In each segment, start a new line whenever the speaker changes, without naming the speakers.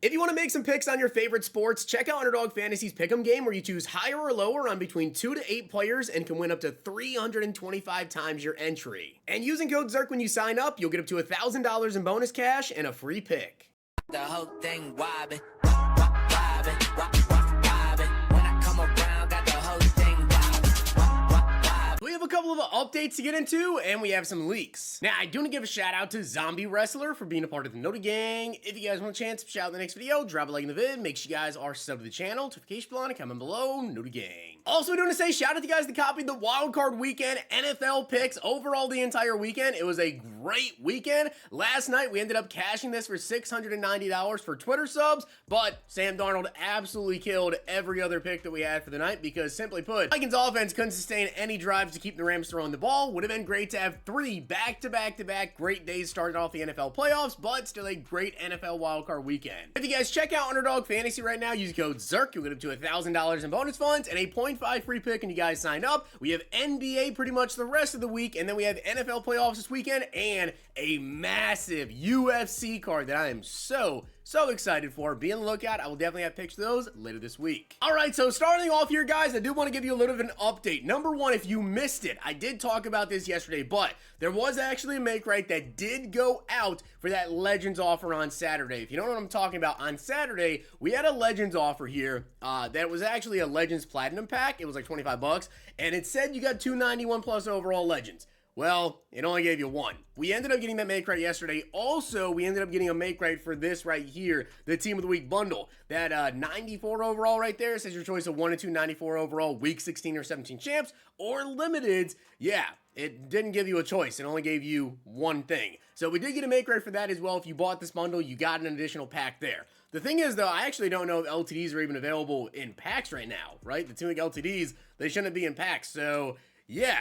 If you want to make some picks on your favorite sports, check out Underdog Fantasy's Pick'em game where you choose higher or lower on between 2 to 8 players and can win up to 325 times your entry. And using code ZERK when you sign up, you'll get up to $1,000 in bonus cash and a free pick.
The whole thing wobbin', wobbin', wobbin'. When I come around, got the whole thing wobbin'.
We have a couple of updates to get into, and we have some leaks. Now, I do want to give a shout out to Zombie Wrestler for being a part of the Totw gang. If you guys want a chance to shout out in the next video, drop a like in the vid. Make sure you guys are subbed to the channel. Notification bell on and comment below. Totw gang. Also, I do want to say shout out to you guys that copied the Wild Card Weekend NFL picks overall the entire weekend. It was a great weekend. Last night, we ended up cashing this for $690 for Twitter subs, but Sam Darnold absolutely killed every other pick that we had for the night because, simply put, Vikings offense couldn't sustain any drives to keep the Rams throwing the ball. Would have been great to have 3 back-to-back great days starting off the NFL playoffs, but still a great NFL wildcard weekend. If you guys check out Underdog Fantasy right now, use code ZERK, you'll get up to $1,000 in bonus funds and a 0.5 free pick when you guys sign up. We have NBA pretty much the rest of the week, and then we have NFL playoffs this weekend and a massive UFC card that I am so excited for. Be on the lookout. I will definitely have picks of those later this week. All right, so starting off here, guys, I do want to give you a little bit of an update. Number one, if you missed it, I did talk about this yesterday, but there was actually a make right that did go out for that Legends offer on Saturday. If you don't know what I'm talking about, on Saturday, we had a Legends offer here that was actually a Legends Platinum pack. It was like 25 bucks, and it said you got 291 plus overall Legends. Well, it only gave you 1. We ended up getting that make right yesterday. Also, we ended up getting a make right for this right here, the Team of the Week bundle. That 94 overall right there says your choice of 1 and 2 94 overall, Week 16 or 17 champs, or limiteds. Yeah, it didn't give you a choice. It only gave you one thing. So we did get a make right for that as well. If you bought this bundle, you got an additional pack there. The thing is, though, I actually don't know if LTDs are even available in packs right now, right? The Team of the Week LTDs, they shouldn't be in packs. So, yeah.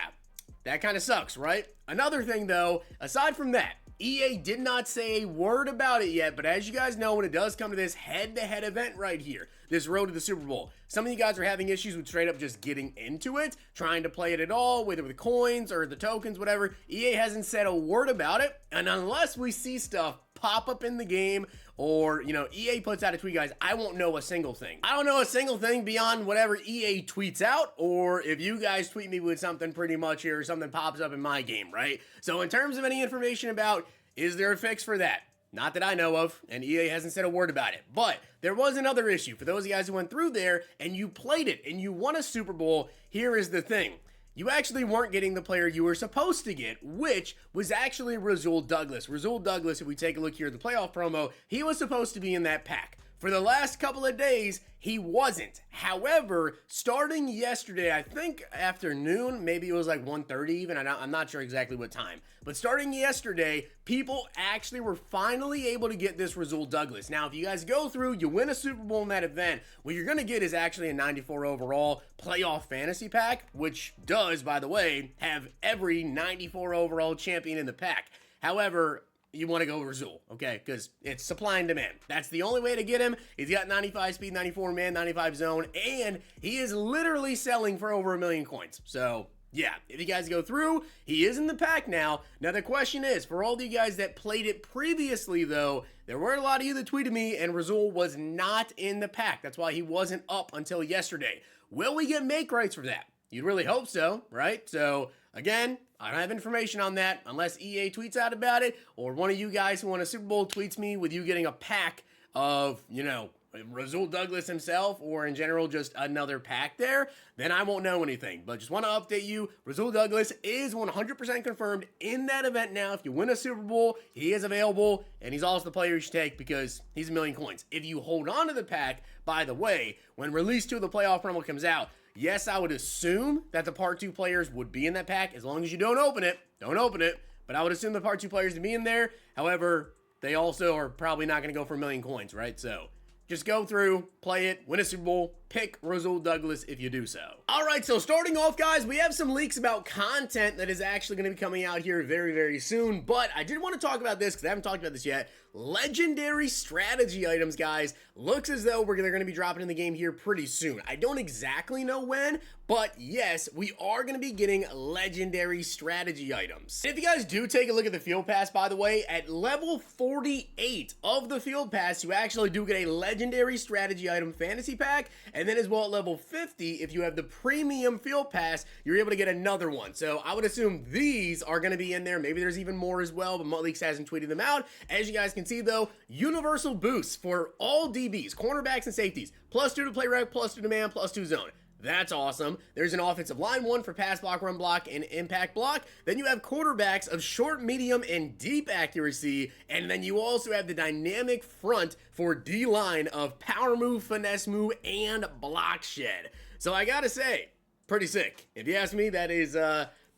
That kind of sucks, right? Another thing, though, aside from that, EA did not say a word about it yet, but as you guys know, when it does come to this head-to-head event right here, this road to the Super Bowl, some of you guys are having issues with straight up just getting into it, trying to play it at all, whether with coins or the tokens, whatever. EA hasn't said a word about it, and unless we see stuff pop up in the game, or, you know, EA puts out a tweet, guys, I won't know a single thing. I don't know a single thing beyond whatever EA tweets out, or if you guys tweet me with something pretty much here, or something pops up in my game, right? So in terms of any information about, is there a fix for that? Not that I know of, and EA hasn't said a word about it. But there was another issue. For those of you guys who went through there, and you played it, and you won a Super Bowl, here is the thing. You actually weren't getting the player you were supposed to get, which was actually Rasul Douglas. Rasul Douglas, if we take a look here at the playoff promo, he was supposed to be in that pack. For the last couple of days, he wasn't. However, starting yesterday, I think afternoon, maybe it was like 1:30 even, I'm not sure exactly what time. But starting yesterday, people actually were finally able to get this Rasul Douglas. Now, if you guys go through, you win a Super Bowl in that event, what you're going to get is actually a 94 overall playoff fantasy pack, which does, by the way, have every 94 overall champion in the pack. However, you want to go Rasul, okay? Because it's supply and demand. That's the only way to get him. He's got 95 speed, 94 man, 95 zone, and he is literally selling for over 1 million coins. So, yeah, if you guys go through, he is in the pack now. Now, the question is, for all of you guys that played it previously, though, there were a lot of you that tweeted me, and Rasul was not in the pack. That's why he wasn't up until yesterday. Will we get make rights for that? You'd really hope so, right? So, again, I don't have information on that unless EA tweets out about it, or one of you guys who won a Super Bowl tweets me with you getting a pack of, you know, Rasul Douglas himself, or in general just another pack there, then I won't know anything. But just want to update you, Rasul Douglas is 100% confirmed in that event now. If you win a Super Bowl, he is available, and he's also the player you should take because he's 1 million coins. If you hold on to the pack, by the way, when Release 2 of the playoff promo comes out, yes, I would assume that the Part 2 players would be in that pack as long as you don't open it. Don't open it. But I would assume the Part 2 players to be in there. However, they also are probably not going to go for 1 million coins, right? So just go through, play it, win a Super Bowl, pick Rasul Douglas if you do so. All right, so starting off, guys, we have some leaks about content that is actually going to be coming out here very, very soon, but I did want to talk about this because I haven't talked about this yet. Legendary strategy items, guys. Looks as though they're going to be dropping in the game here pretty soon. I don't exactly know when, but yes, we are going to be getting legendary strategy items. And if you guys do take a look at the field pass, by the way, at level 48 of the field pass, you actually do get a legendary strategy item fantasy pack, and then as well at level 50, if you have the premium field pass, you're able to get another one. So I would assume these are going to be in there. Maybe there's even more as well, but Leaks hasn't tweeted them out. As you guys can see, though, universal boosts for all DBs, cornerbacks, and safeties. +2 to play rec, +2 to man, +2 zone. That's awesome. There's an offensive line one for pass block, run block, and impact block. Then you have quarterbacks of short, medium, and deep accuracy. And then you also have the dynamic front for D-line of power move, finesse move, and block shed. So I gotta say, pretty sick. If you ask me,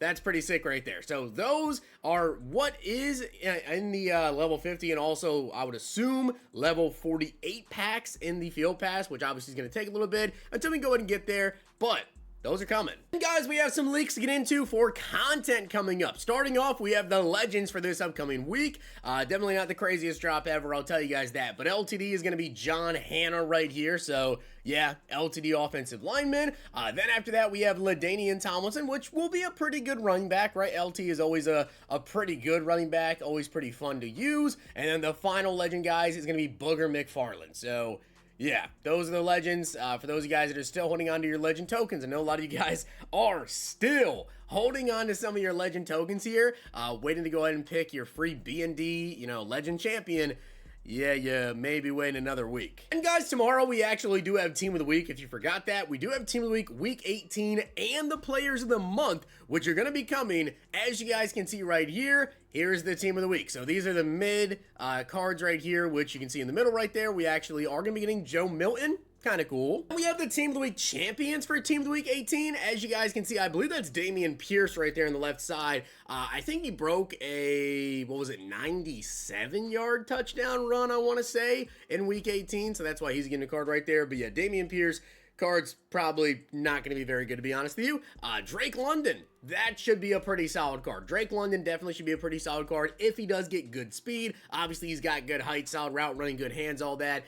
that's pretty sick right there. So those are what is in the level 50, and also I would assume level 48 packs in the field pass, which obviously is going to take a little bit until we go ahead and get there, but those are coming. And guys, we have some leaks to get into for content coming up. Starting off, we have the legends for this upcoming week. Definitely not the craziest drop ever, I'll tell you guys that. But LTD is going to be John Hanna right here. So yeah, LTD offensive lineman. Then after that, we have LaDainian Tomlinson, which will be a pretty good running back, right? LT is always a pretty good running back, always pretty fun to use. And then the final legend, guys, is going to be Booger McFarland. So yeah, those are the legends. For those of you guys that are still holding on to your legend tokens, I know a lot of you guys are still holding on to some of your legend tokens here, waiting to go ahead and pick your free B&D, legend champion. Yeah, maybe wait another week. And guys, tomorrow we actually do have Team of the Week. If you forgot that, we do have Team of the Week, Week 18, and the Players of the Month, which are going to be coming, as you guys can see right here. Here's the Team of the Week. So these are the mid cards right here, which you can see in the middle right there. We actually are going to be getting Joe Milton. Kind of cool. We have the Team of the Week champions for Team of the Week 18. As you guys can see, I believe that's Dameon Pierce right there on the left side. I think he broke a, 97-yard touchdown run, I want to say, in Week 18. So that's why he's getting a card right there. But yeah, Dameon Pierce. Card's probably not going to be very good, to be honest with you. Drake London, that should be a pretty solid card. Drake London definitely should be a pretty solid card if he does get good speed. Obviously, he's got good height, solid route running, good hands, all that.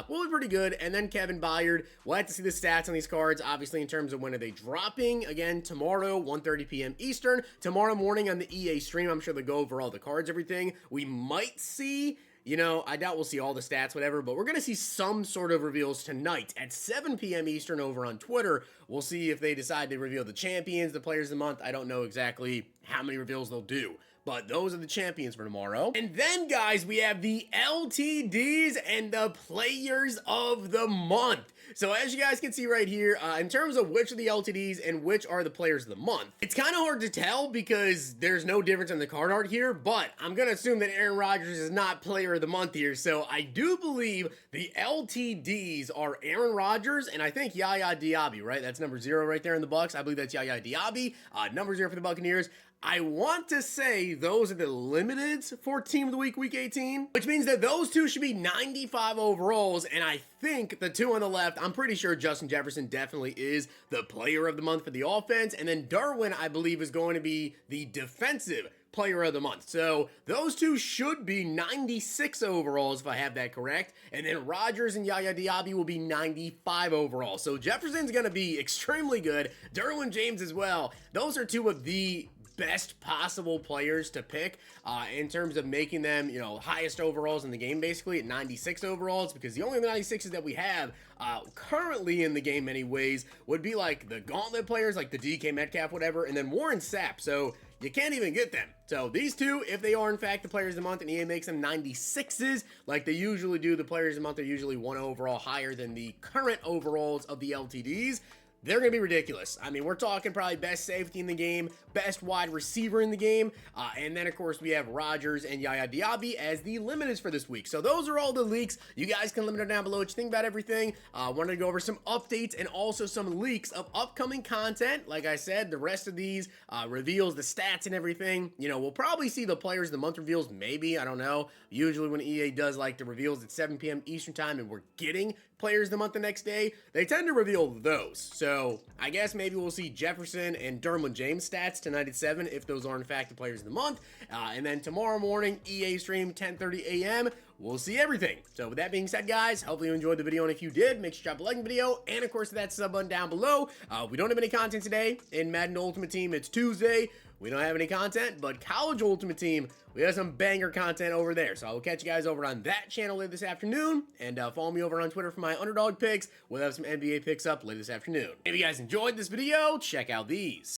Will be pretty good. And then Kevin Byard, we'll have to see the stats on these cards, obviously, in terms of when are they dropping. Again, tomorrow, 1:30 p.m. Eastern. Tomorrow morning on the EA stream, I'm sure they'll go over all the cards, everything. We might see... I doubt we'll see all the stats, whatever, but we're going to see some sort of reveals tonight at 7 p.m. Eastern over on Twitter. We'll see if they decide to reveal the champions, the players of the month. I don't know exactly how many reveals they'll do, but those are the champions for tomorrow. And then, guys, we have the LTDs and the players of the month. So as you guys can see right here, in terms of which are the LTDs and which are the players of the month, it's kind of hard to tell because there's no difference in the card art here, but I'm going to assume that Aaron Rodgers is not player of the month here. So I do believe the LTDs are Aaron Rodgers and I think Yaya Diaby, right? That's number 0 right there in the Bucks. I believe that's Yaya Diaby. Number 0 for the Buccaneers. I want to say those are the limiteds for Team of the Week, Week 18, which means that those two should be 95 overalls, and I think the two on the left, I'm pretty sure Justin Jefferson definitely is the player of the month for the offense, and then Derwin, I believe, is going to be the defensive player of the month. So those two should be 96 overalls, if I have that correct, and then Rodgers and Yaya Diaby will be 95 overall. So Jefferson's going to be extremely good. Derwin James as well. Those are two of the best possible players to pick in terms of making them, highest overalls in the game, basically at 96 overalls, because the only 96s that we have currently in the game anyways would be like the gauntlet players, like the DK Metcalf, whatever, and then Warren Sapp. So you can't even get them. So these two, if they are in fact the players of the month and EA makes them 96s like they usually do, the players of the month are usually one overall higher than the current overalls of the LTDs. they're going to be ridiculous. I mean, we're talking probably best safety in the game, best wide receiver in the game, and then, of course, we have Rodgers and Yaya Diaby as the limiteds for this week. So those are all the leaks. You guys can limit it down below what you think about everything. Wanted to go over some updates and also some leaks of upcoming content. Like I said, the rest of these reveals, the stats and everything. You know, we'll probably see the players of the month reveals, maybe, I don't know. Usually when EA does like the reveals at 7 p.m. Eastern time and we're getting players of the month the next day, they tend to reveal those. So I guess maybe we'll see Jefferson and Derwin James stats tonight at 7 if those are in fact the players of the month. And then tomorrow morning, EA stream 10:30 a.m. We'll see everything. So with that being said, guys, hopefully you enjoyed the video, and if you did, make sure to drop a like on the video, and of course that sub button down below. We don't have any content today in Madden Ultimate Team. It's Tuesday. We don't have any content, but College Ultimate Team, we have some banger content over there. So I will catch you guys over on that channel later this afternoon, and follow me over on Twitter for my underdog picks. We'll have some NBA picks up later this afternoon. If you guys enjoyed this video, check out these.